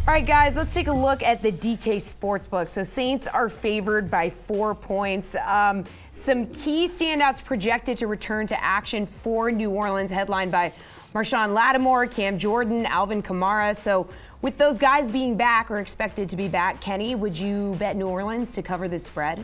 All right, guys, let's take a look at the DK Sportsbook. So Saints are favored by 4 points. Some key standouts projected to return to action for New Orleans, headlined by Marshawn Lattimore, Cam Jordan, Alvin Kamara. So with those guys being back or expected to be back, Kenny, would you bet New Orleans to cover this spread?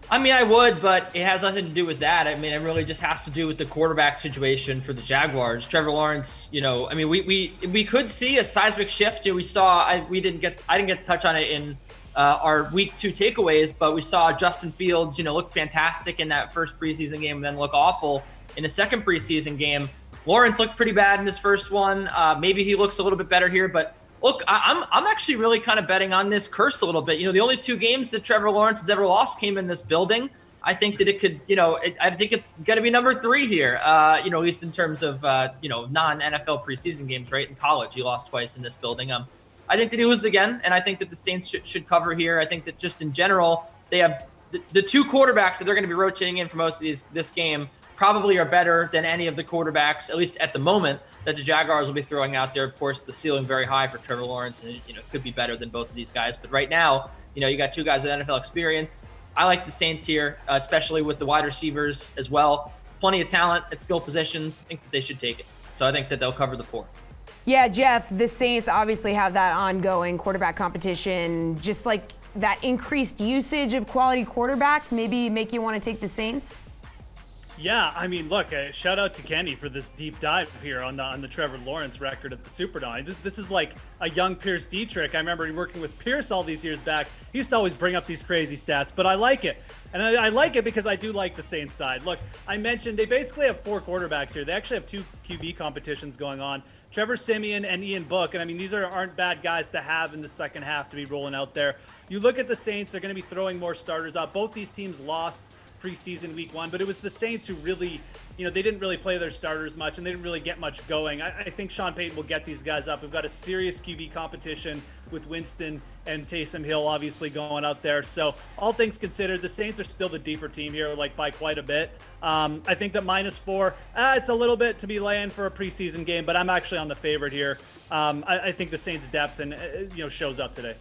I mean, I would, but it has nothing to do with that. I mean, it really just has to do with the quarterback situation for the Jaguars. Trevor Lawrence, I mean, we could see a seismic shift. We saw, I didn't get to touch on it in our week 2 takeaways, but we saw Justin Fields, look fantastic in that first preseason game and then look awful in the second preseason game. Lawrence looked pretty bad in his first one. Maybe he looks a little bit better here, but look, I'm actually really kind of betting on this curse a little bit. The only 2 games that Trevor Lawrence has ever lost came in this building. I think that it could, I think it's going to be number 3 here, at least in terms of, non-NFL preseason games, right? In college, he lost twice in this building. I think that he loses again, and I think that the Saints should cover here. I think that just in general, they have the 2 quarterbacks that they're going to be rotating in for most of this game probably are better than any of the quarterbacks, at least at the moment, that the Jaguars will be throwing out there. Of course, the ceiling very high for Trevor Lawrence, and it could be better than both of these guys. But right now, you got 2 guys with NFL experience. I like the Saints here, especially with the wide receivers as well. Plenty of talent at skill positions. I think that they should take it. So I think that they'll cover the 4. Yeah, Geoff, the Saints obviously have that ongoing quarterback competition. Just like that increased usage of quality quarterbacks maybe make you want to take the Saints? Yeah, I mean, look, shout out to Kenny for this deep dive here on the Trevor Lawrence record at the Superdome. This is like a young Pierce Dietrich. I remember working with Pierce all these years back. He used to always bring up these crazy stats, but I like it. And I like it because I do like the Saints side. Look, I mentioned they basically have 4 quarterbacks here. They actually have 2 QB competitions going on. Trevor Siemian and Ian Book. And I mean, these aren't bad guys to have in the second half to be rolling out there. You look at the Saints, they're going to be throwing more starters out. Both these teams lost preseason week 1, but it was the Saints who really, they didn't really play their starters much and they didn't really get much going. I think Sean Payton will get these guys up. We've got a serious QB competition with Winston and Taysom Hill obviously going out there. So all things considered, the Saints are still the deeper team here, like by quite a bit. I think that -4, it's a little bit to be laying for a preseason game, but I'm actually on the favorite here. I think the Saints' depth and shows up today.